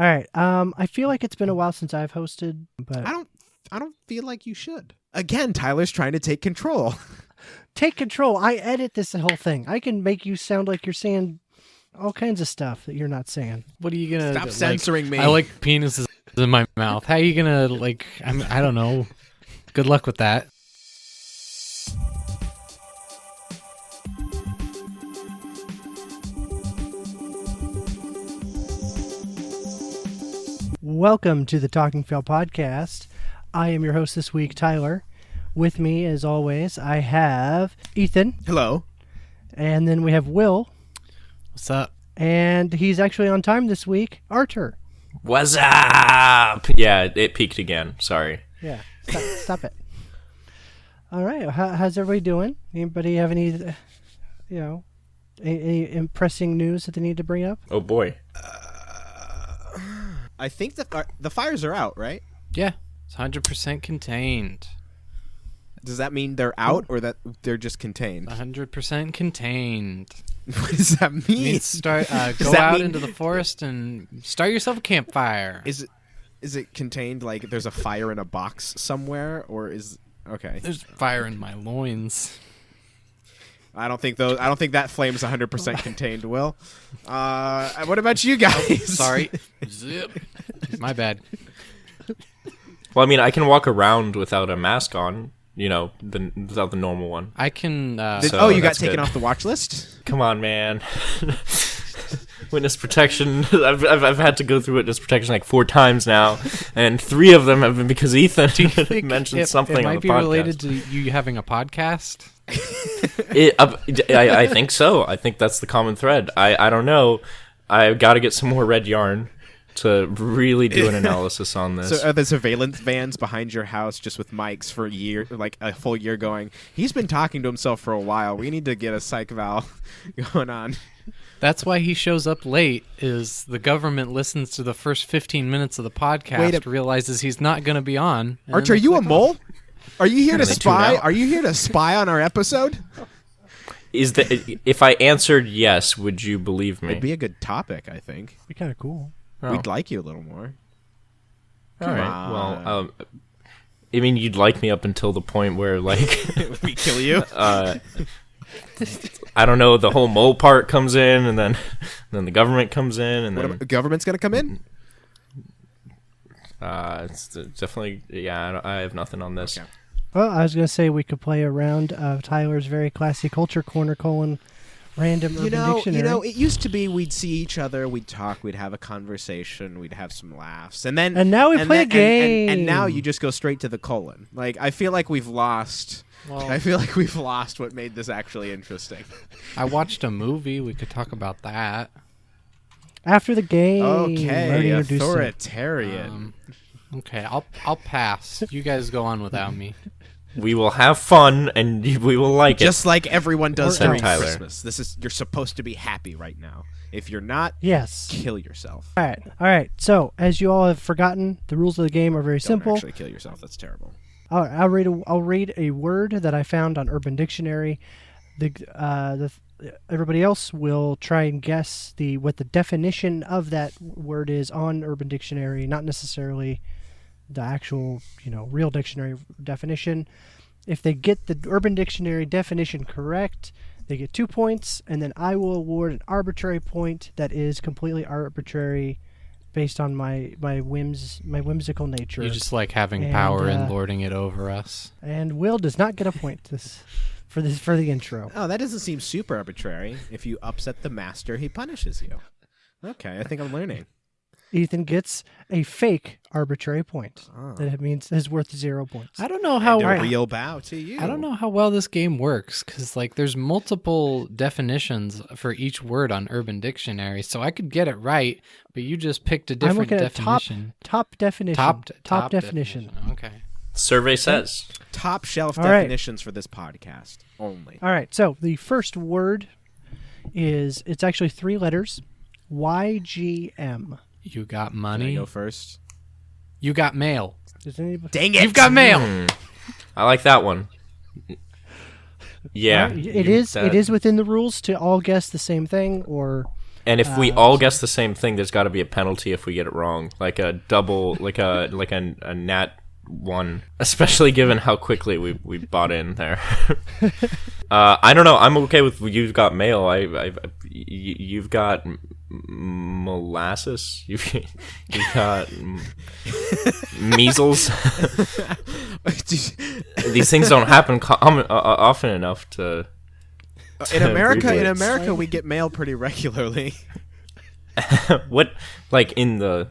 All right. I feel like it's been a while since I've hosted, but I don't feel like you should. Again, Tyler's trying to take control. Take control. I edit this whole thing. I can make you sound like you're saying all kinds of stuff that you're not saying. What are you gonna Stop censoring me? I like penises in my mouth. How are you gonna I don't know. Good luck with that. Welcome to the Talking Fail podcast. I am your host this week, Tyler. With me, as always, I have Ethan. Hello. And then we have Will. What's up? And he's actually on time this week, Arthur. What's up? Yeah, it peaked again. Sorry. Yeah, stop it. All right, how's everybody doing? Anybody have any impressing news that they need to bring up? Oh boy. I think the fires are out, right? Yeah, it's 100% contained. Does that mean they're out or that they're just contained? 100% contained. What does that mean? It means go out into the forest and start yourself a campfire. Is it contained like there's a fire in a box somewhere, or is okay? There's fire in my loins. I don't think that flame's 100% contained. Will, what about you guys? Sorry, zip. My bad. Well, I mean, I can walk around without a mask on. You know, without the normal one. I can. You got taken off the watch list? Come on, man. Witness protection. I've had to go through witness protection like 4 times now, and 3 of them have been because Ethan mentioned something on the podcast. It might be related to you having a podcast. I think so. I think that's the common thread. I don't know. I got to get some more red yarn to really do an analysis on this. So are the surveillance vans behind your house just with mics for a full year going, he's been talking to himself for a while. We need to get a psych val going on. That's why he shows up late, is the government listens to the first 15 minutes of the podcast, realizes he's not going to be on. Archer, are you a mole? Are you here to spy? Are you here to spy on our episode? If I answered yes, would you believe me? It'd be a good topic, I think. It'd be kind of cool. Oh. We'd like you a little more. All right. Well, I mean, you'd like me up until the point where, like, we kill you. I don't know. The whole mole part comes in, and then the government comes in, and then the government's gonna come in. It's definitely I have nothing on this. Okay. Well, I was going to say we could play a round of Tyler's very classy culture corner : random urban dictionary. You know, it used to be we'd see each other, we'd talk, we'd have a conversation, we'd have some laughs, and now we play a game. And now you just go straight to the colon. Like, I feel like we've lost. I feel like we've lost what made this actually interesting. I watched a movie. We could talk about that. After the game. Okay, authoritarian. Okay, I'll pass. You guys go on without me. We will have fun, and we will like it. Just like everyone does during Tyler. Christmas. You're supposed to be happy right now. If you're not, yes, kill yourself. All right. So, as you all have forgotten, the rules of the game are very simple. Don't actually kill yourself. That's terrible. I'll read a word that I found on Urban Dictionary. Everybody else will try and guess what the definition of that word is on Urban Dictionary, not necessarily the actual, real dictionary definition. If they get the Urban Dictionary definition correct, they get 2 points, and then I will award an arbitrary point that is completely arbitrary based on my whimsical nature. You just like having power and lording it over us. And Will does not get a point for the intro. Oh, that doesn't seem super arbitrary. If you upset the master, he punishes you. Okay, I think I'm learning. Ethan gets a fake arbitrary point. That means is worth 0 points. I don't know how a real bow to you. I don't know how well this game works because there's multiple definitions for each word on Urban Dictionary, so I could get it right, but you just picked a different definition. Top definition. Top definition. Okay. Survey says top shelf definitions for this podcast only. All right. So the first word it's actually 3 letters. YGM. You got money. Can I go first? You got mail. Dang it! You've got mail. I like that one. Yeah, it is within the rules to all guess the same thing, or And if we all guess the same thing, there's got to be a penalty if we get it wrong, like a double, like a nat one. Especially given how quickly we bought in there. I don't know. I'm okay with you've got mail. You've got molasses. You've got measles. These things don't happen often enough to. In America, we get mail pretty regularly. What, like in the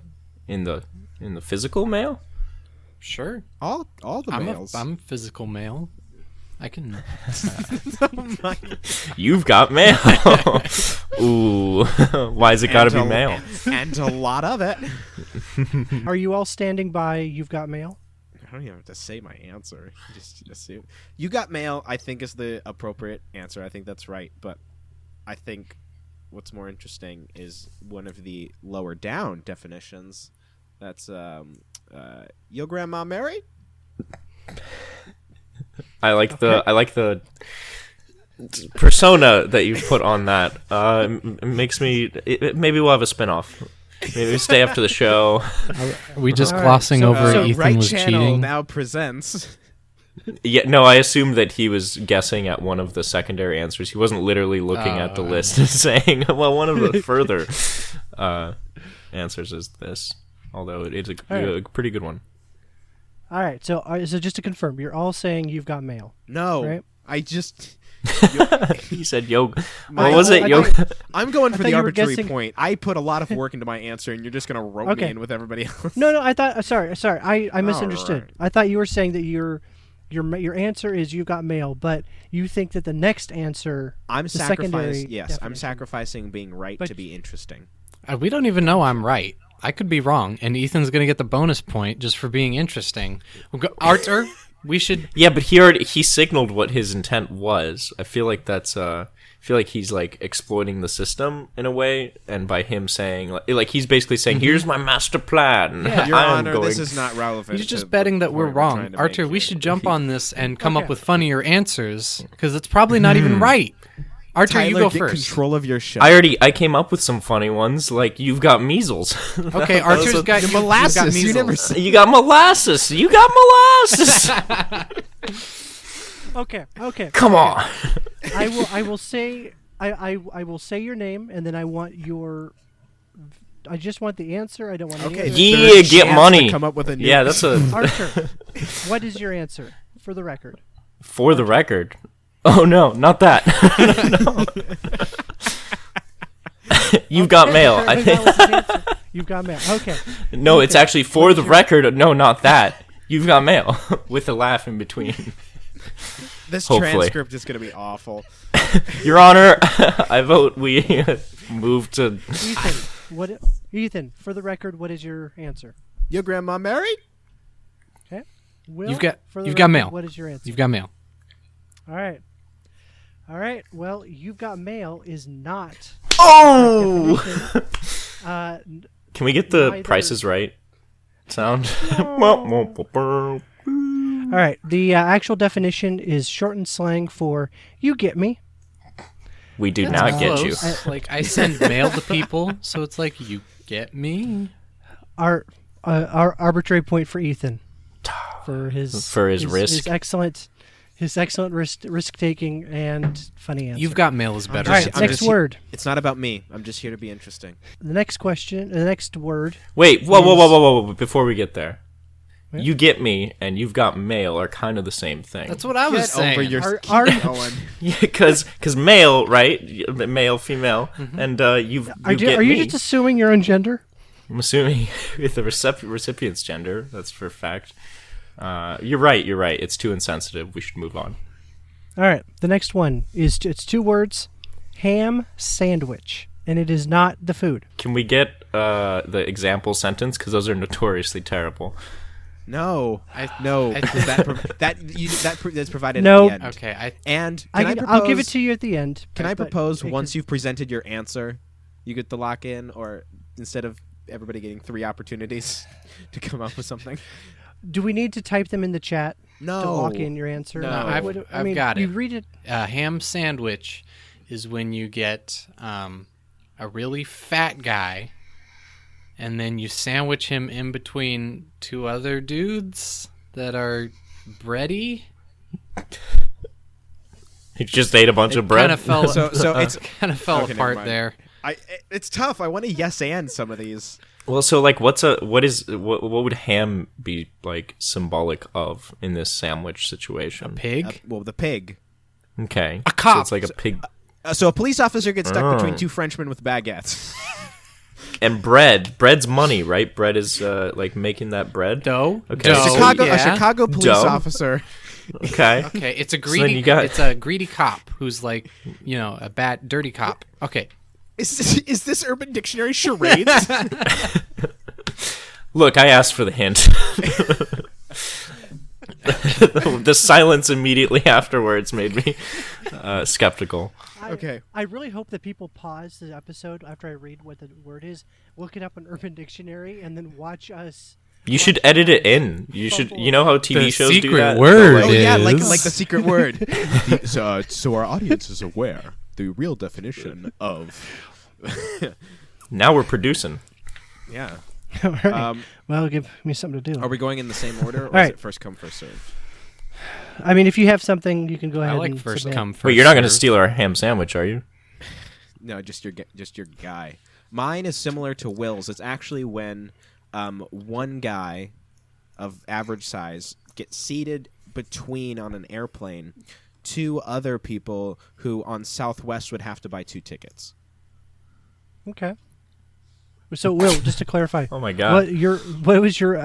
physical mail? Sure. All the mails. I'm physical mail. I can. You've got mail. Ooh, why has it got to be mail? And a lot of it. Are you all standing by? You've got mail. I don't even have to say my answer. Just assume. You got mail, I think, is the appropriate answer. I think that's right. But I think what's more interesting is one of the lower down definitions. That's your grandma married? I like the persona that you put on that. It makes me. Maybe we'll have a spinoff. Maybe stay after the show. Are we just glossing over so Ethan Right was Channel cheating? now presents. Yeah, no, I assumed that he was guessing at one of the secondary answers. He wasn't literally looking at the list and saying, well, one of the further answers is this. Although it's a pretty good one. All right. So just to confirm, you're all saying you've got mail. No, right? I just. He said, "Yo, what was it? Yo." I'm going for the arbitrary guessing... point. I put a lot of work into my answer, and you're just gonna rope me in with everybody else. No. I thought. Sorry. I misunderstood. Right. I thought you were saying that your answer is you've got mail, but you think that the next answer. I'm sacrificing. Yes, I'm sacrificing being right to be interesting. We don't even know I'm right. I could be wrong, and Ethan's going to get the bonus point just for being interesting. Arthur, we should... Yeah, but he signaled what his intent was. I feel like that's... I feel like he's, like, exploiting the system in a way, and by him saying... Like he's basically saying, here's my master plan. Yeah. Your Honor, this is not relevant. He's just betting that we're wrong. Arthur, we should jump on this and come up with funnier answers, because it's probably not even right. Arthur, Tyler, you go get first. Control of your show. I came up with some funny ones, like you've got measles. Okay, Arthur's got molasses. You got never You got molasses. You got molasses. Okay. Come on. I will say your name, and then I just want the answer. I don't want any other Yeah, get money. Come up with a new Yeah, that's a Arthur, what is your answer for the record? for the record. Oh no, not that. You've got mail. I think. You've got mail. Okay. No, it's actually for the record. No, not that. You've got mail with a laugh in between. This Hopefully. transcript is going to be awful. Your Honor, I vote we move to. Ethan, for the record, what is your answer? Your grandma married? Okay. Will, You've got record, mail. What is your answer? You've got mail. All right. Well, you've got mail is not. Oh! Can we get the neither- Price is Right sound? All right. The actual definition is shortened slang for "you get me." We do not get you. Like I send mail to people, so it's like you get me. Our arbitrary point for Ethan for his risk. His excellent risk taking and funny answer. You've got mail is better. All right, next word. It's not about me. I'm just here to be interesting. The next word. Wait, whoa. Before we get there. Yeah. You get me and you've got mail are kind of the same thing. That's what I was Get saying. over your Are- Yeah, because male, right? Male, female, and Are you just assuming your own gender? I'm assuming with the recipient's gender. That's for a fact. You're right. It's too insensitive. We should move on. All right. The next one is it's two words: ham sandwich, and it is not the food. Can we get the example sentence? Because those are notoriously terrible. No, that's provided No. at the end. Okay, I'll give it to you at the end. Can I but propose it once you've presented your answer, you get the lock in, or instead of everybody getting 3 opportunities to come up with something? Do we need to type them in the chat No. to lock in your answer? No. I've got it. You read it. ham sandwich is when you get a really fat guy, and then you sandwich him in between two other dudes that are bready. He just ate a bunch of bread. Kind of fell, So it's kind of fell okay, never apart mind. there. It's tough. I want to yes and some of these. Well, so like, what would ham be like symbolic of in this sandwich situation? Pig? Well, the pig. Okay, A cop. So it's like a pig So a police officer gets stuck between two Frenchmen with baguettes. and bread. Bread's money, right? Bread is like making that bread. Dough? Okay. Dough, Chicago, yeah. A Chicago police Dough. officer. Okay. Okay, it's a then greedy. you got- It's a greedy cop who's like, a bad, dirty cop. Okay, Is this Urban Dictionary charades? Look, I asked for the hint. The silence immediately afterwards made me skeptical. Okay. I really hope that people pause the episode after I read what the word is, look it up in Urban Dictionary, and then watch us. You should edit it in. You should. You know how TV The shows do secret that. word Oh yeah, like is- the secret word. So our audience is aware the real definition of. Now we're producing. Yeah. All right. Well, give me something to do. Are we going in the same order, or is right. it first come first serve? I mean, if you have something, you can go ahead. I like and first submit. come first. Wait, you're not going to serve. steal our ham sandwich, are you? No, just your guy. Mine is similar to Will's. It's actually when one guy of average size gets seated between on an airplane two other people who on Southwest would have to buy 2 tickets. Okay. So, Will, just to clarify, Oh my god. what was your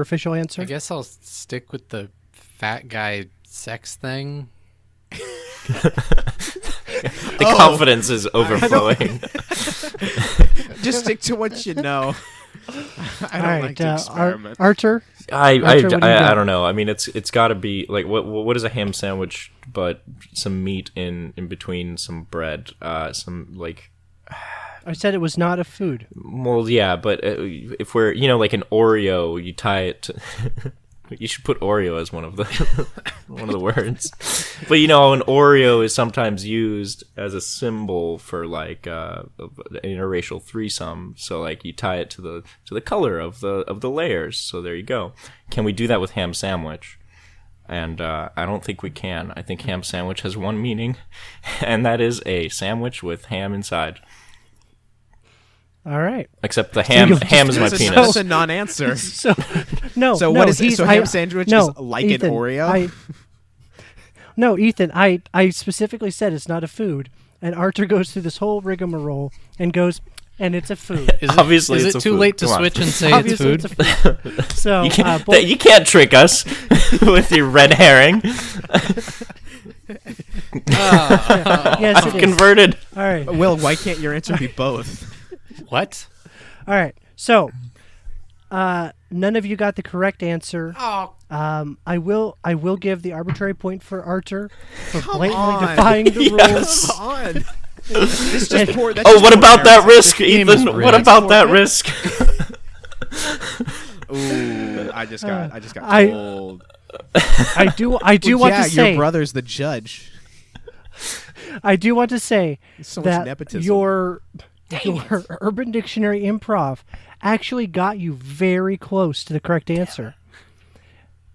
official answer? I guess I'll stick with the fat guy sex thing. The confidence is overflowing. Just stick to what you know. I don't like to experiment. Archer. I Archer, what do you got? don't know. I mean, it's got to be like what is a ham sandwich but some meat in between some bread, some like. I said it was not a food. Well, yeah, but if we're like an Oreo, you tie it to. You should put Oreo as one of the words. But an Oreo is sometimes used as a symbol for like an interracial threesome. So like you tie it to the color of the layers. So there you go. Can we do that with ham sandwich? And I don't think we can. I think ham sandwich has one meaning, and that is a sandwich with ham inside. All right. Except the ham is my That's penis. a non-answer. So no. So no, what is he's- so ham sandwich no, is like Ethan, an Oreo? No, Ethan. I specifically said it's not a food, and Archer goes through this whole rigmarole and goes, and it's a food. Obviously, is it's it a too food. late to Come on. switch and say it's Obviously, food? it's a food. So You can't trick us with your red herring. yes, I've it is. converted. All right. Will, why can't your answer be both? What? All right. So, none of you got the correct answer. Oh, I will give the arbitrary point for Archer for blatantly on. defying the rules. Come on. This just poor, that's Oh, just what poor about that parents. risk, game is Ethan? What rigged. about that risk? Ooh, I just got I- told. I do Well, want yeah, to say your brother's the judge. I do want to say So much that nepotism. your Urban Dictionary improv actually got you very close to the correct answer.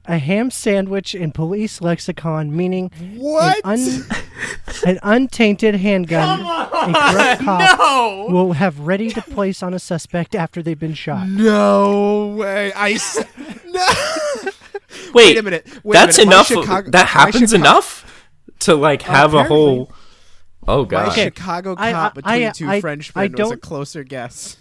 A ham sandwich in police lexicon meaning What? an untainted handgun a correct cop will have ready to place on a suspect after they've been shot. No way. No. Wait, a minute. That's My enough. Chicago- That my happens Chicago- enough to like have a whole. Oh My god. Okay. Chicago I- cop between I- two I Frenchmen was a don't- closer guess.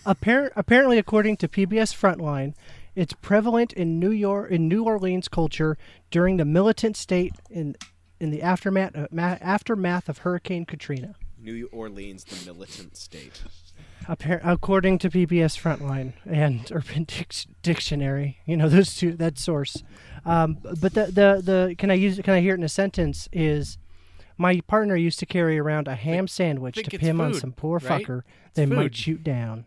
Apparently, according to PBS Frontline, it's prevalent in New Orleans culture during the militant state in the aftermath of Hurricane Katrina. New Orleans, the militant state. According to PBS Frontline and Urban Dictionary, those two, that source. But the can I hear it in a sentence? Is my partner used to carry around a ham sandwich think to it's pin on food, some poor right? fucker they food. might shoot down.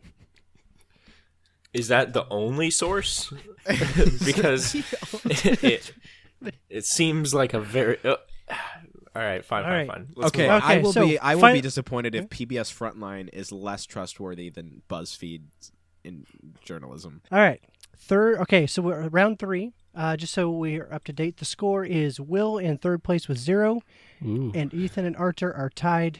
Is that the only source? Because it seems like a very. All right, fine. Let's Okay, move on. I will so be disappointed if PBS Frontline is less trustworthy than BuzzFeed in journalism. All right. Third. Okay, so we're round 3. Just so we're up to date, the score is Will in third place with 0, Ooh. and Ethan and Arthur are tied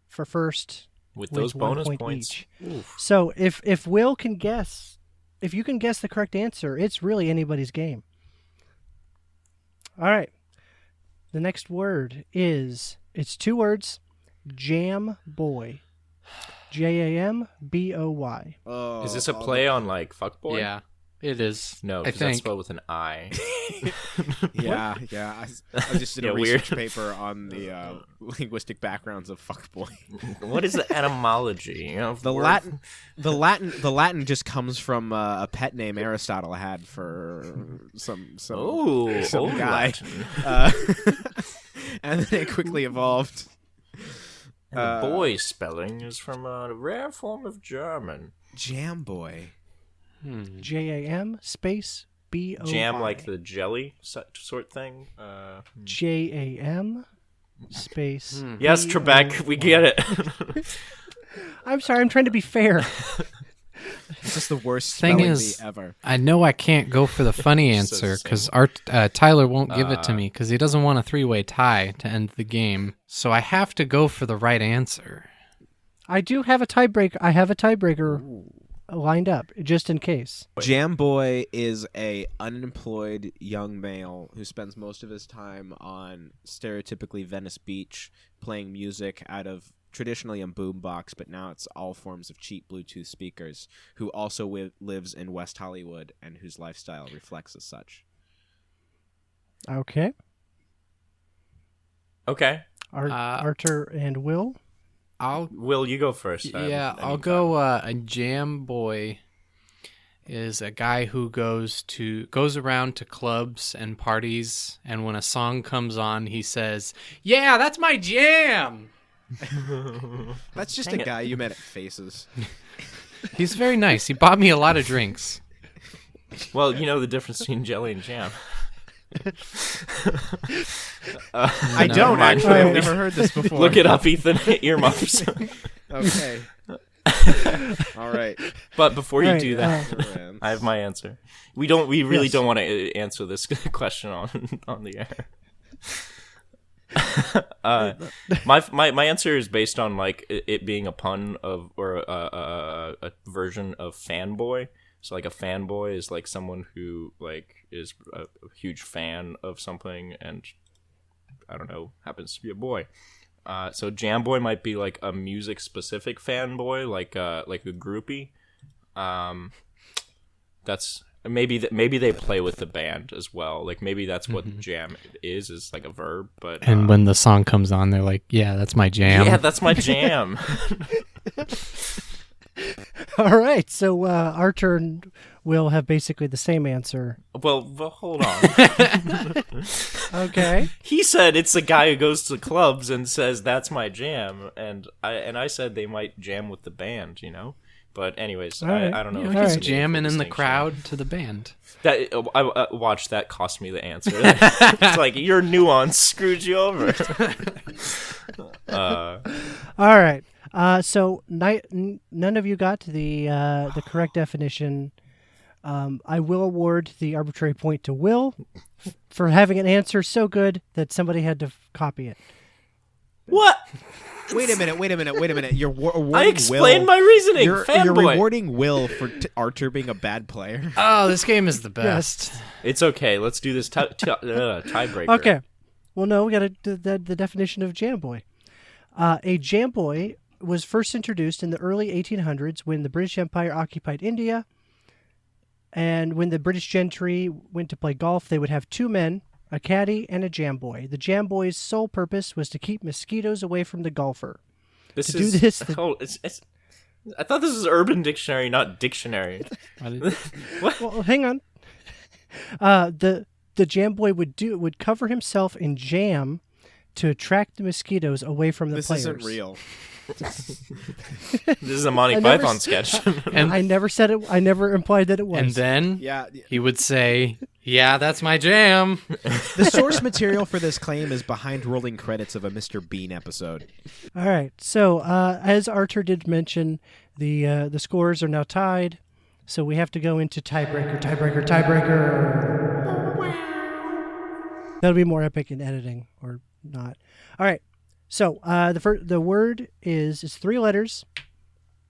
for first With those 1 bonus point points. each. Oof. So if Will can guess, if you can guess the correct answer, it's really anybody's game. All right. The next word is, it's 2 words, Jam Boy. Jamboy. Oh, Is this a play on like fuckboy? Yeah, it is. No, I because that's think. spelled with an I. Yeah. I just did a Yeah, research weird. paper on the linguistic backgrounds of fuckboy. What is the etymology of The word? Latin just comes from a pet name Aristotle had for some Oh, some old guy, Latin. and then it quickly evolved. And the boy spelling is from a rare form of German. Jam boy. Jam space Boy. Jam like the jelly sort thing. Jam space. Yes, Trebek, we get it. I'm sorry, I'm trying to be fair. It's just the worst Thing spelling is- bee ever. I know I can't go for the funny So answer same. because Tyler won't give it to me because he doesn't want a 3-way tie to end the game. So I have to go for the right answer. I do have a tiebreaker. I have a tiebreaker lined up just in case. Jam boy is a unemployed young male who spends most of his time on stereotypically Venice Beach playing music out of traditionally a boombox, but now it's all forms of cheap Bluetooth speakers, who also lives in West Hollywood and whose lifestyle reflects as such. Okay. Okay. Arthur and Will. Will, you go first. I'll go. A jam boy is a guy who goes around to clubs and parties, and when a song comes on, he says, "Yeah, that's my jam." That's just Dang a it. guy you met at Faces. He's very nice. He bought me a lot of drinks. Well, you know the difference between jelly and jam. I No, don't mine- actually. I've never heard this before. Look it up, Ethan. Earmuffs. Okay. All right. But before you All right, do that, I have my answer. We really Yes. don't want to answer this question on the air. My answer is based on like it being a pun of or a version of fanboy. So like a fanboy is like someone who like is a huge fan of something and I don't know, happens to be a boy. So Jamboy might be like a music specific fanboy, like a groupie. That's maybe they play with the band as well. Like maybe that's what jam is like a verb. But And when the song comes on, they're like, "Yeah, that's my jam." yeah, that's my jam. All right. So Arthur and Will have basically the same answer. well, hold on. Okay. He said it's a guy who goes to clubs and says that's my jam, and I said they might jam with the band, you know. But anyways, right. I don't know. You if know, it's he's a jamming meaningful in the distinction. crowd to the band. That I watched that cost me the answer. It's like your nuance screwed you over. All right. So none of you got the correct definition. I will award the arbitrary point to Will for having an answer so good that somebody had to copy it. What? Wait a minute. You're awarding I explained Will. my reasoning. You're Fanboy. rewarding Will for Arthur being a bad player. Oh, this game is the best. It's okay. Let's do this tiebreaker. Okay. Well, no, we got to do the definition of jamboy. A jamboy was first introduced in the early 1800s when the British Empire occupied India. And when the British gentry went to play golf, they would have 2 men, a caddy and a jamboy. The jamboy's sole purpose was to keep mosquitoes away from the golfer. This To is do this, it's I thought this was Urban Dictionary, not dictionary. Well, hang on. The jamboy would cover himself in jam to attract the mosquitoes away from the This players. isn't real. This is a Monty I never Python s- sketch. And I never said it. I never implied that it was. and then Yeah. he would say, Yeah, that's my jam. The source material for this claim is behind rolling credits of a Mr. Bean episode. All right. So, as Archer did mention, the scores are now tied. So we have to go into tiebreaker. That'll be more epic in editing, or not. All right. So the word is 3 letters.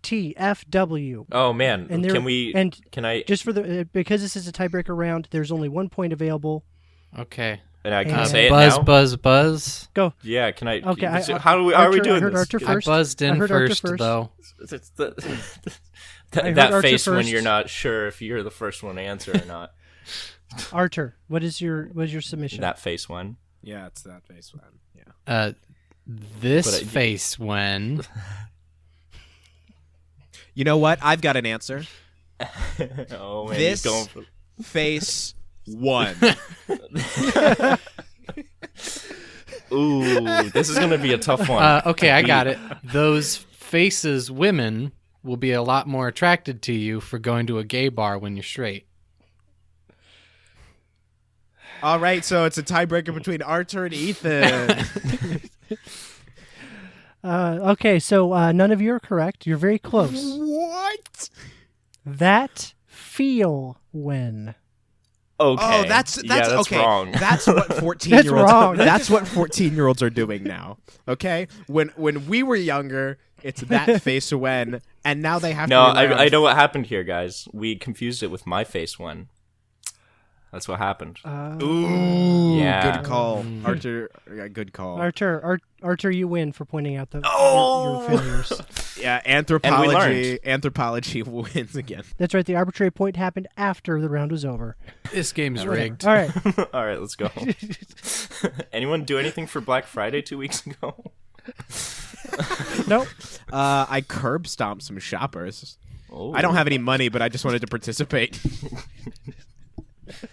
TFW. Oh man, And can I just for the because this is a tiebreaker round, there's only 1 point available. Okay. and I can And say it Buzz, now? Buzz. Go. Yeah, can I? Okay. How are we Archer, doing I heard this? Archer I first. buzzed I in heard Archer first, first. though. It's the, I heard that Archer face when first. you're not sure if you're the first one to answer or not. Archer, what is your submission? That face one. Yeah, it's that face one. Yeah. This But face when You know what? I've got an answer. Oh man, This- he's going for. Face one. Ooh, this is gonna be a tough one. okay, I got it. Those faces women will be a lot more attracted to you for going to a gay bar when you're straight. All right, so it's a tiebreaker between Archer and Ethan. Okay, so none of you are correct. You're very close. What? That feel when. Okay. Oh, that's okay. wrong. That's what 14-year-olds. That's wrong. That's what 14-year-olds are doing now. Okay, when we were younger, it's that face when, and now they have No, to. rely on- I know what happened here, guys. We confused it with my face one. That's what happened. Ooh, Yeah. good call, Archer. Good call. Archer, you win for pointing out your failures. Yeah, And we learned. anthropology wins again. That's right. The arbitrary point happened after the round was over. This game's rigged. All right. All right, let's go. Anyone do anything for Black Friday 2 weeks ago? Nope. I curb stomped some shoppers. Oh, I don't have any money, but I just wanted to participate.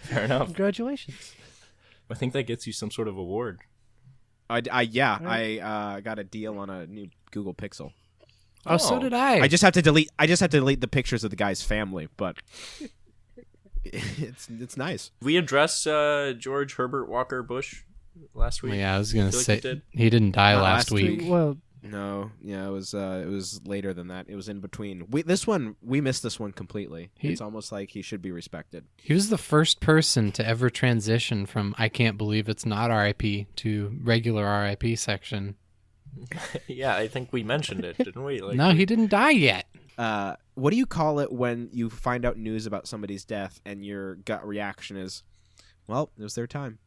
Fair enough. Congratulations. I think that gets you some sort of award. I got a deal on a new Google Pixel. Oh, so did I. I just have to delete the pictures of the guy's family, but it's nice. We addressed George Herbert Walker Bush last week. Yeah, I was gonna Feel like say you did? he didn't die Not last last week. week. Well, No, yeah, it was later than that. It was in between. We missed this one completely. It's almost like he should be respected. He was the first person to ever transition from "I can't believe it's not R.I.P." to regular R.I.P. section. Yeah, I think we mentioned it, didn't we? Like, No, he didn't die yet. What do you call it when you find out news about somebody's death and your gut reaction is, well, it was their time?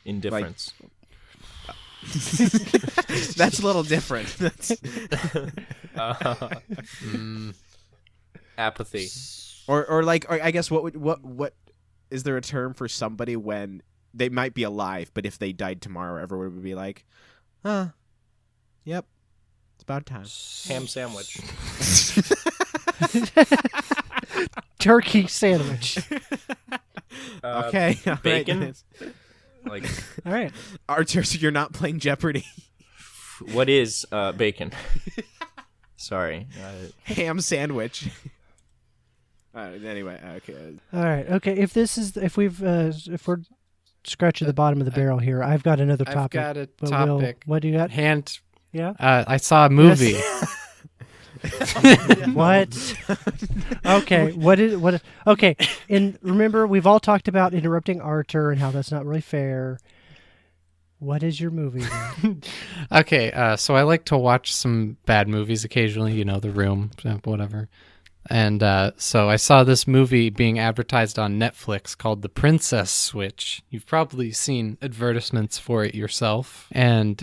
indifference. That's a little different. Apathy. Or I guess what is there a term for somebody when they might be alive, but if they died tomorrow, everyone would be like, yep, it's about time. Ham sandwich. turkey sandwich. Okay, all right. Bacon. Like, All right. Archer, so you're not playing Jeopardy. what is bacon? Sorry. Ham sandwich. Anyway, okay. All right. Okay. If we're scratching the bottom of the barrel here, I've got another I've topic. got a But topic. what do you got? Hand. Yeah. I saw a movie. What? Okay. What? Okay. And remember, we've all talked about interrupting Archer and how that's not really fair. What is your movie? Then? Okay, so I like to watch some bad movies occasionally, you know, The Room, whatever. And so I saw this movie being advertised on Netflix called The Princess Switch. You've probably seen advertisements for it yourself. And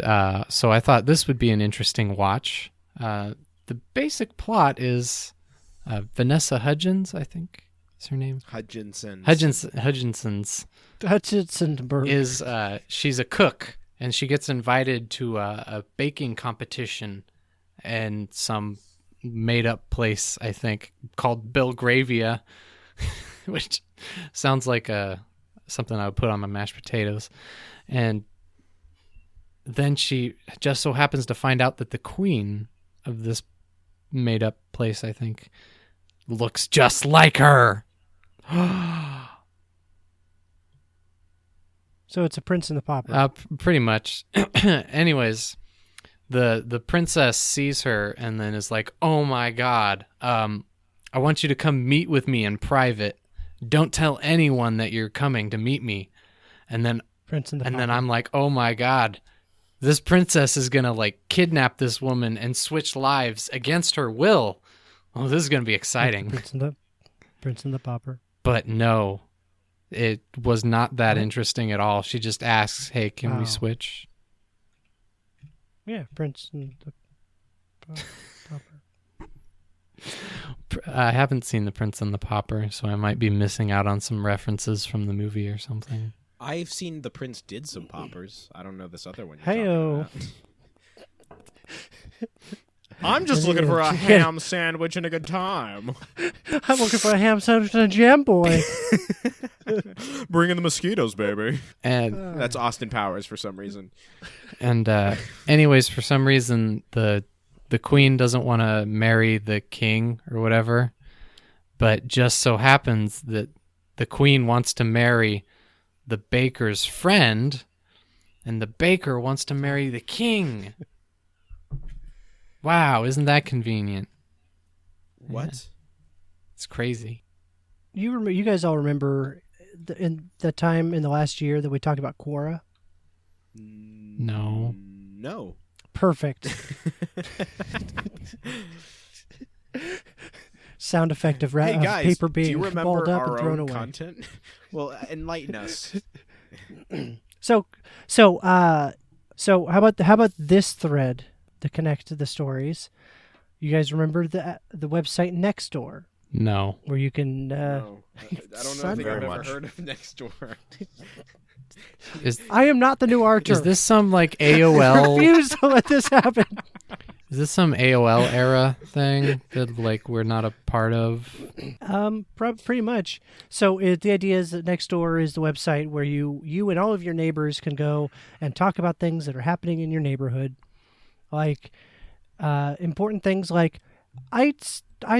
so I thought this would be an interesting watch. The basic plot is Vanessa Hudgens, I think is her name. Hutchinson's. Hutchinsonburg. Is she's a cook, and she gets invited to a baking competition in some made-up place, I think, called Belgravia, which sounds like something I would put on my mashed potatoes. And then she just so happens to find out that the queen of this made-up place, I think, looks just like her. So it's a Prince and the Pauper. Pretty much. Anyways, the princess sees her and then is like, "Oh my God, I want you to come meet with me in private. Don't tell anyone that you're coming to meet me." And then Prince and the Pauper. then I'm like, "Oh my God, this princess is gonna like kidnap this woman and switch lives against her will. Oh, this is gonna be exciting." Prince and the Pauper. But no, it was not that interesting at all. She just asks, "Hey, can we switch?" Yeah, Prince and the Pauper. I haven't seen The Prince and the Pauper, so I might be missing out on some references from the movie or something. I've seen the prince did some poppers. I don't know this other one. Heyo. I'm just looking for a ham sandwich and a good time. I'm looking for a ham sandwich and a jam boy. Bring in the mosquitoes, baby. And That's Austin Powers for some reason. and anyways, for some reason the queen doesn't want to marry the king or whatever, but just so happens that the queen wants to marry the baker's friend, and the baker wants to marry the king. Wow, isn't that convenient? What? Yeah. It's crazy. You guys all remember in the time in the last year that we talked about Quora? No. No. Perfect. Sound effect of, Hey guys, paper do you being remember balled up and our thrown own away. content? Well, enlighten us. So how about this thread to connect to the stories? You guys remember the website Nextdoor, No. where you can No. I don't know if I've Very ever much. heard of Nextdoor. I am not the new Archer. Is this some like I AOL? refuse to let this happen. Is this some AOL era thing that like we're not a part of? Pretty much. So the idea is that Nextdoor is the website where you and all of your neighbors can go and talk about things that are happening in your neighborhood, like important things like I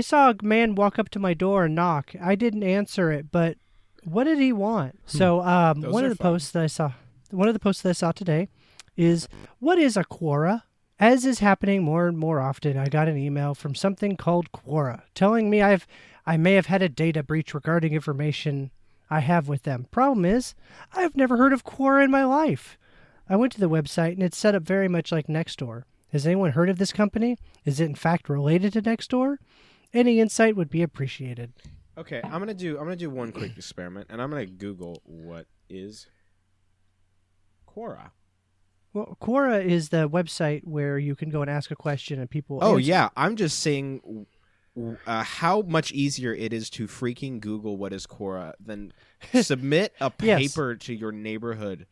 saw a man walk up to my door and knock. I didn't answer it, but what did he want? So one of the posts that I saw today is, what is a Quora? As is happening more and more often, I got an email from something called Quora telling me I may have had a data breach regarding information I have with them. Problem is, I've never heard of Quora in my life. I went to the website and it's set up very much like Nextdoor. Has anyone heard of this company? Is it in fact related to Nextdoor? Any insight would be appreciated. Okay, I'm gonna do one quick experiment, and I'm gonna Google what is Quora. Well, Quora is the website where you can go and ask a question and people. Oh answer. yeah, I'm just saying how much easier it is to freaking Google what is Quora than submit a Yes. paper to your neighborhood.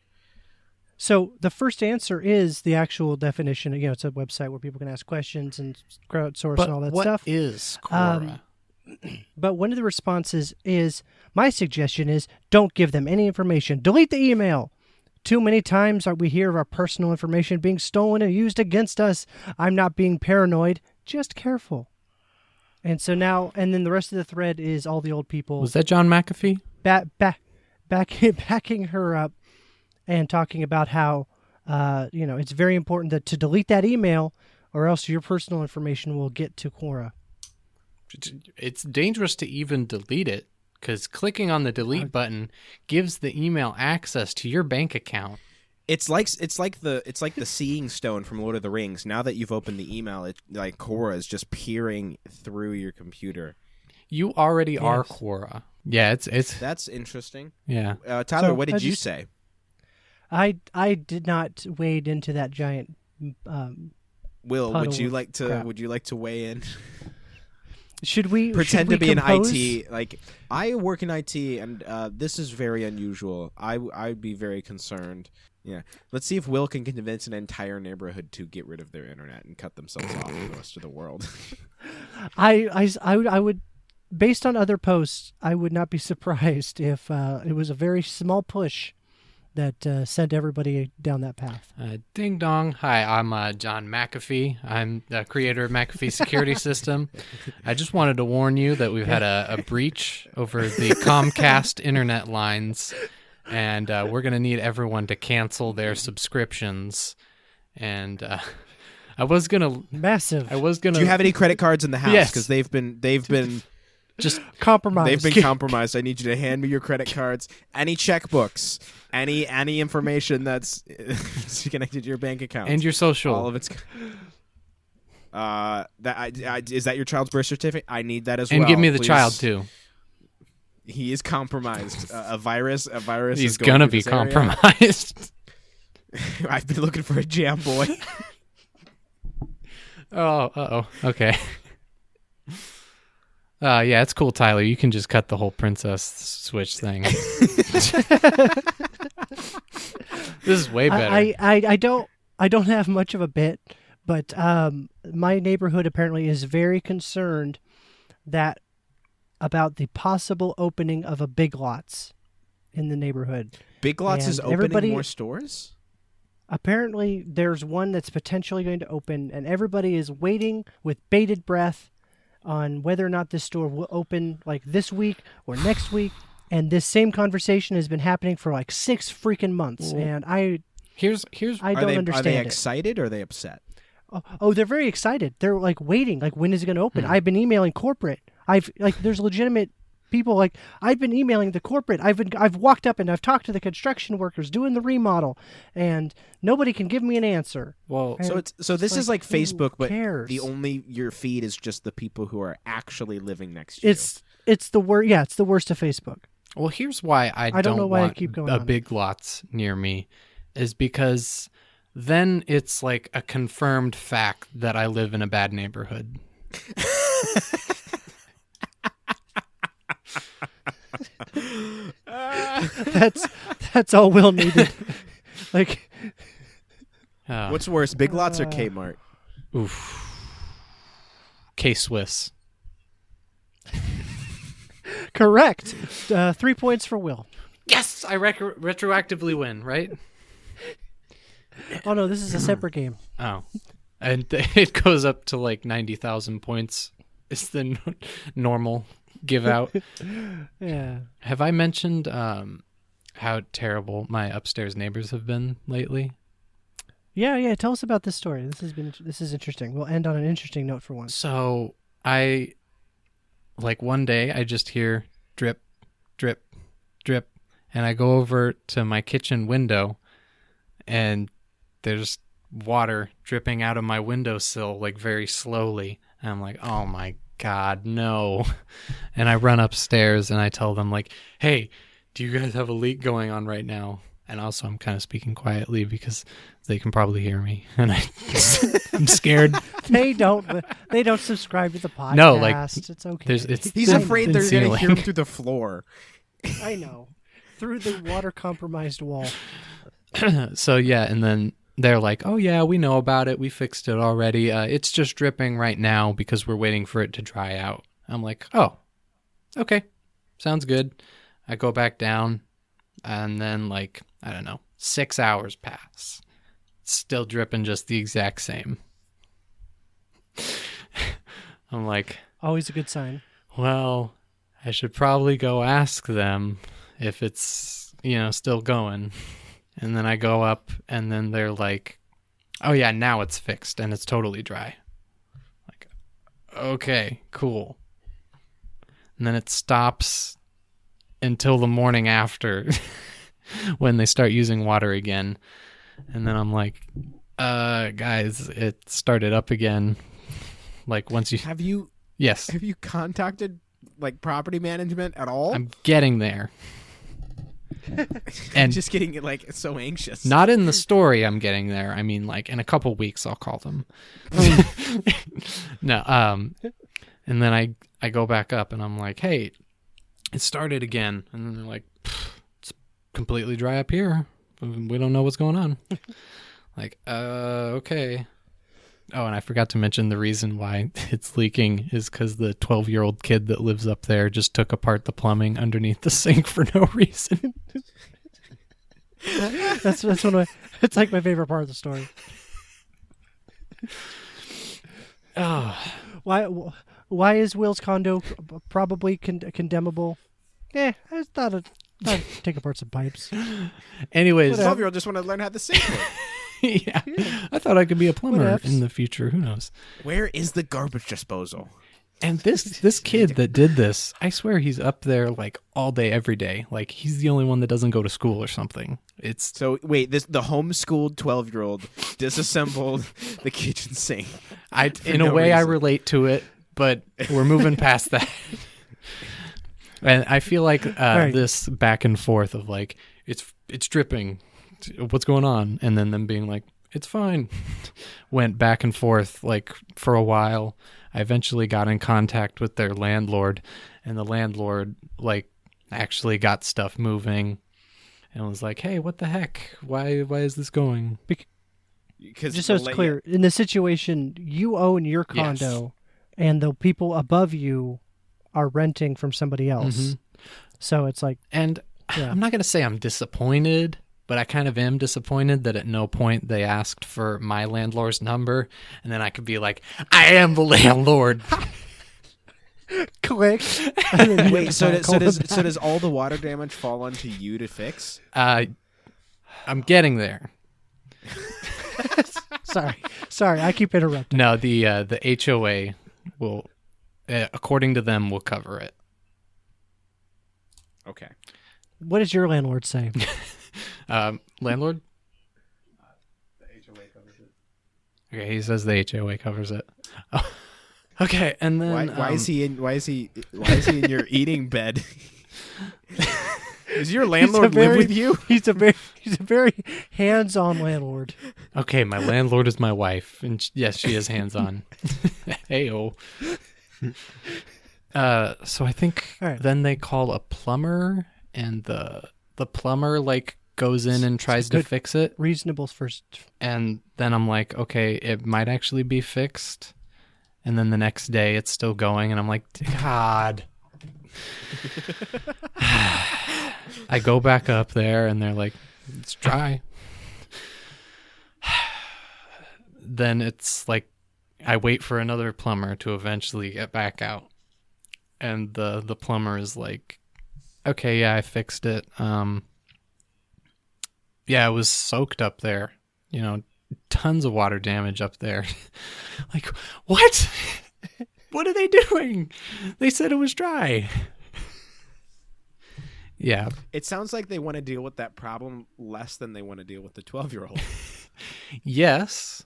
So the first answer is the actual definition. You know, it's a website where people can ask questions and crowdsource But and all that what stuff. is Quora? But one of the responses is, my suggestion is, don't give them any information. Delete the email. Too many times we hear of our personal information being stolen and used against us. I'm not being paranoid, just careful. And so now, and then the rest of the thread is all the old people Was that John McAfee? backing her up and talking about how, it's very important to delete that email or else your personal information will get to Quora. It's dangerous to even delete it because clicking on the delete button gives the email access to your bank account. It's like the Seeing Stone from Lord of the Rings. Now that you've opened the email, it like Quora is just peering through your computer. You already are Yes. Quora. Yeah, it's That's interesting. yeah. Tyler, So, what I did you just- say? I did not wade into that giant. Will, puddle would you of like to crap. weigh in? Should we Pretend should to we be in compose? IT. Like, I work in IT, and this is very unusual. I'd be very concerned. Yeah, let's see if Will can convince an entire neighborhood to get rid of their internet and cut themselves off from the rest of the world. I would, based on other posts, I would not be surprised if it was a very small push that sent everybody down that path. Ding dong. Hi, I'm John McAfee. I'm the creator of McAfee Security System. I just wanted to warn you that we've had a breach over the Comcast internet lines, and we're gonna need everyone to cancel their subscriptions. And I was gonna. Massive. Do you have any credit cards in the house? Yes. Because they've been just compromised. they've been compromised. I need you to hand me your credit cards, any checkbooks, any information that's connected to your bank account, and your social. All of it's. Is that your child's birth certificate? I need that as and well. give me the please. child too. He is compromised. A virus. He's is going gonna through be this area. compromised. I've been looking for a jam boy. Oh, okay. Yeah, it's cool, Tyler. You can just cut the whole princess switch thing. This is way better. I don't have much of a bit, but my neighborhood apparently is very concerned about the possible opening of a Big Lots in the neighborhood. Big Lots And is opening more stores? Apparently, there's one that's potentially going to open, and everybody is waiting with bated breath on whether or not this store will open like this week or next week. And this same conversation has been happening for like 6 freaking months, and Here's I don't understand Are they it. excited or are they upset? Oh, they're very excited. They're like waiting, like when is it going to open? I've been emailing corporate. There's legitimate people like I've been emailing the corporate. I've walked up and I've talked to the construction workers doing the remodel, and nobody can give me an answer. well, And This is like who Facebook, but cares? your feed is just the people who are actually living next to you. It's the worst. Yeah, it's the worst of Facebook. Well, here's why I don't know why I want keep going a on. Big Lots near me, is because then it's like a confirmed fact that I live in a bad neighborhood. That's all Will needed. Like, What's worse, Big Lots or Kmart? oof, K-Swiss. correct. 3 points for Will. Yes, I retroactively win, right? Oh no, this is a separate game. Oh, and it goes up to like 90,000 points. It's the normal give out. Yeah. Have I mentioned how terrible my upstairs neighbors have been lately? Yeah. Tell us about this story. This is interesting. We'll end on an interesting note for once. So one day I just hear drip, drip, drip, and I go over to my kitchen window, and there's water dripping out of my windowsill, like very slowly. And I'm like, oh my God, no. And I run upstairs and I tell them like, hey, do you guys have a leak going on right now? And also I'm kind of speaking quietly because they can probably hear me. And I'm scared. They don't subscribe to the podcast. No, like, it's okay. He's afraid they're going to hear him ceiling. through the floor. I know. Through the water compromised wall. So yeah, and then they're like, oh yeah, we know about it. We fixed it already. It's just dripping right now because we're waiting for it to dry out. I'm like, oh, okay. Sounds good. I go back down, and then like, I don't know, 6 hours pass. It's still dripping just the exact same. I'm like, Always a good sign. well, I should probably go ask them if it's, still going. And then I go up, and then they're like, oh yeah, now it's fixed and it's totally dry. Like, okay, cool. And then it stops until the morning after when they start using water again. And then I'm like, guys, it started up again. Like once you... Yes. Have you contacted like property management at all? I'm getting there. And just getting like so anxious. Not in the story I'm getting there. I mean, like in a couple weeks I'll call them. No, and then I go back up and I'm like, hey, it started again. And then they're like, it's completely dry up here. We don't know what's going on. Like, okay. Oh, and I forgot to mention the reason why it's leaking is because the 12-year-old kid that lives up there just took apart the plumbing underneath the sink for no reason. That's one of it's like my favorite part of the story. Oh, Why is Will's condo probably condemnable? I just thought Take apart some pipes. Anyways, 12-year-old just want to learn how to sing. yeah, I thought I could be a plumber Whatevs. in the future. Who knows? Where is the garbage disposal? And this kid that did this, I swear he's up there like all day, every day. Like he's the only one that doesn't go to school or something. It's So wait, the homeschooled 12-year-old disassembled the kitchen sink. in no a way I reason. relate to it, but we're moving past that. And I feel like Right. this back and forth of like it's dripping, what's going on, and then them being like it's fine, went back and forth like for a while. I eventually got in contact with their landlord, and the landlord like actually got stuff moving, and was like, "Hey, what the heck? Why is this going?" Because Just so it's clear, in the situation, you own your condo, and the people above you are renting from somebody else. Mhm. So it's like, And Yeah. I'm not going to say I'm disappointed, but I kind of am disappointed that at no point they asked for my landlord's number, and then I could be like, I am the landlord. click. And then you Wait, have so to does, call so them does back. so does all the water damage fall onto you to fix? I'm getting there. Sorry, I keep interrupting. No, the HOA will, according to them, will cover it. Okay. What does your landlord say? Landlord? Okay, he says the HOA covers it. Oh. Okay, and then Why is he in your eating bed? Does your landlord live with you? He's a very hands-on landlord. Okay, my landlord is my wife, and yes, she is hands-on. Heyo. So I think All right. then they call a plumber, and the plumber like goes in and tries to good. fix it, Reasonable first. and then I'm like, okay, it might actually be fixed, and then the next day it's still going, and I'm like, God. I go back up there, and they're like, it's dry. Then it's like I wait for another plumber to eventually get back out, and the plumber is like, okay, yeah, I fixed it. Yeah, it was soaked up there, tons of water damage up there. Like, what? What are they doing? They said it was dry. Yeah. It sounds like they want to deal with that problem less than they want to deal with the 12-year-old. Yes,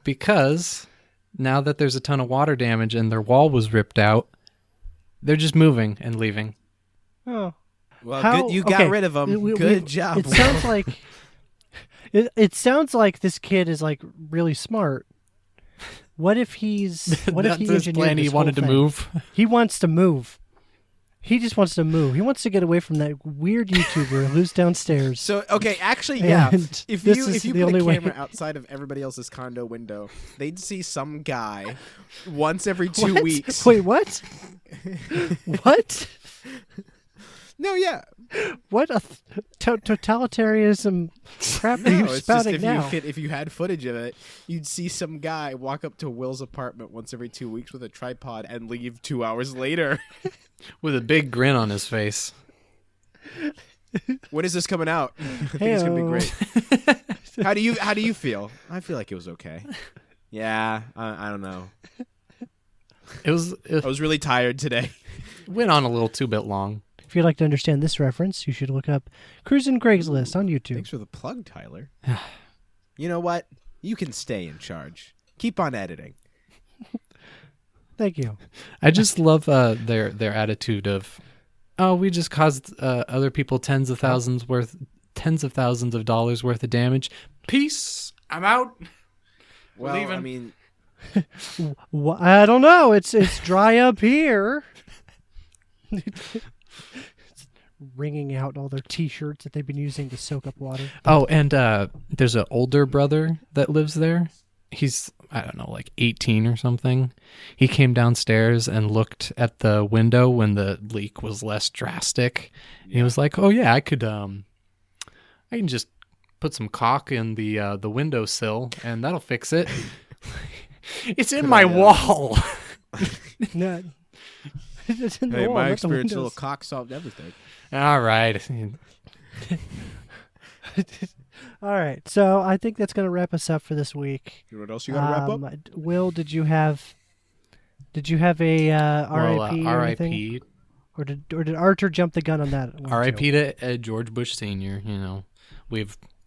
because now that there's a ton of water damage and their wall was ripped out, they're just moving and leaving. Oh, Well, How- good, you got okay, rid of them. we- Good we- job. It sounds like it sounds like this kid is like really smart. What if he's what if That's he his engineered plan. He this wanted to whole thing? move. He wants to move. He just wants to move. He wants to get away from that weird YouTuber who's downstairs. So okay, actually, yeah. And If this you is if you the put a only way- camera outside of everybody else's condo window, they'd see some guy once every 2 What? weeks. Wait, what? What? No, yeah. What a totalitarianism crap are you No, it's just spouting if now? if you had footage of it, you'd see some guy walk up to Will's apartment once every 2 weeks with a tripod and leave 2 hours later. With a big grin on his face. When is this coming out? I think it's gonna be great. How do you feel? I feel like it was okay. Yeah, I don't know. It I was really tired today. went on a little too bit long. If you'd like to understand this reference, you should look up Cruisin' Craigslist on YouTube. Thanks for the plug, Tyler. You know what? You can stay in charge. Keep on editing. Thank you. I just love their attitude of, oh, we just caused other people tens of thousands of dollars worth of damage. Peace. I'm out. Well, leaving. I mean, I don't know. It's dry up here. It's wringing out all their T-shirts that they've been using to soak up water. Oh, and there's an older brother that lives there. He's, I don't know, like 18 or something. He came downstairs and looked at the window when the leak was less drastic. And he was like, "Oh yeah, I can just put some caulk in the windowsill and that'll fix it." It's in my wall. No, It's in the Hey, wall, my not the experience, little windows. cock solved everything. All right. All right, so I think that's going to wrap us up for this week. You know what else you got to wrap up? Will, did you have a Well, RIP or anything? R.I.P. Or did Archer jump the gun on that one, R.I.P. too? to George Bush Sr. You know,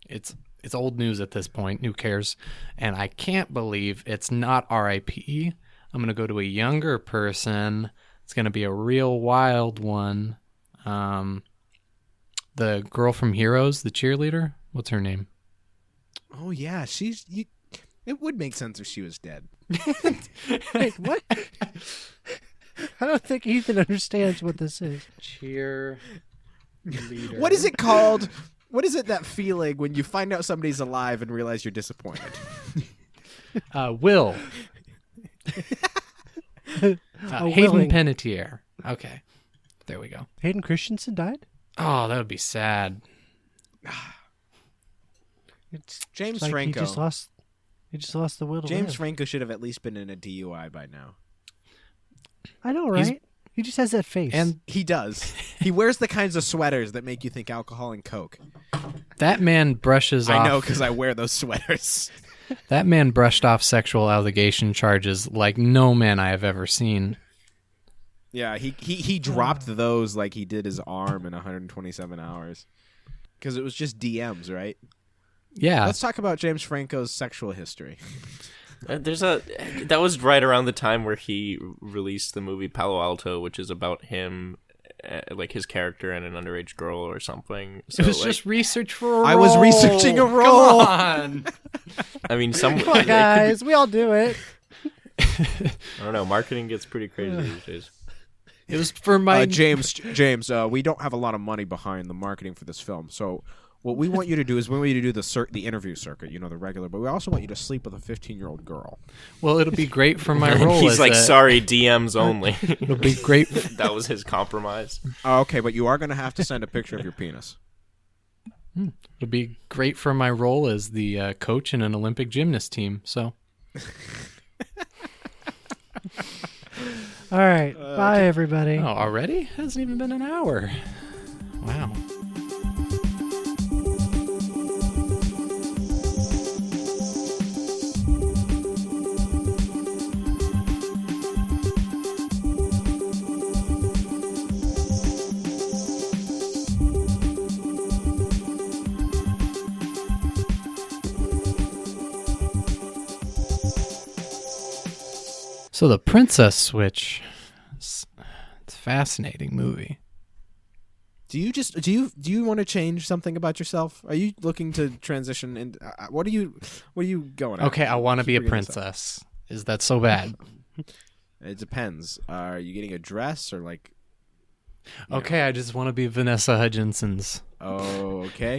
it's old news at this point. Who cares? And I can't believe it's not R.I.P. I'm gonna go to a younger person. It's gonna be a real wild one. The girl from Heroes, the cheerleader. What's her name? Oh yeah, it would make sense if she was dead. Wait, what? I don't think Ethan understands what this is. Cheer. What is it called? What is it, that feeling when you find out somebody's alive and realize you're disappointed? Will. Hayden Willing. Panettiere. Okay, there we go. Hayden Christensen died? Oh, that would be sad. It's James like Franco. He just lost the will to James live. Franco should have at least been in a DUI by now. I know, right? He just has that face. And He does. He wears the kinds of sweaters that make you think alcohol and Coke. that man brushes off. I know, because I wear those sweaters. That man brushed off sexual allegation charges like no man I have ever seen. Yeah, he dropped those like he did his arm in 127 hours. Because it was just DMs, right? Yeah. Let's talk about James Franco's sexual history. That was right around the time where he released the movie Palo Alto, which is about him, like his character and an underage girl or something. So, It was just research for a role. I was researching a role. Come on. I mean, Come on, guys. We all do it. I don't know. Marketing gets pretty crazy these days. It was for my... James, we don't have a lot of money behind the marketing for this film, so what we want you to do is we want you to do the interview circuit, the regular, but we also want you to sleep with a 15-year-old girl. Well, it'll be great for my role. He's as like, sorry, DMs only. It'll be great. That was his compromise. Okay, but you are going to have to send a picture of your penis. It'll be great for my role as the coach in an Olympic gymnast team. So, All right. Bye, everybody. oh, already? Hasn't even been an hour. Wow. So the Princess Switch. It's a fascinating movie. Do you want to change something about yourself? Are you looking to transition? And what are you going at? Okay, I want to be a Keep bringing this up. princess. Is that so bad? It depends. Are you getting a dress or like? Okay, I just want to be Vanessa Hudgens. Oh, okay.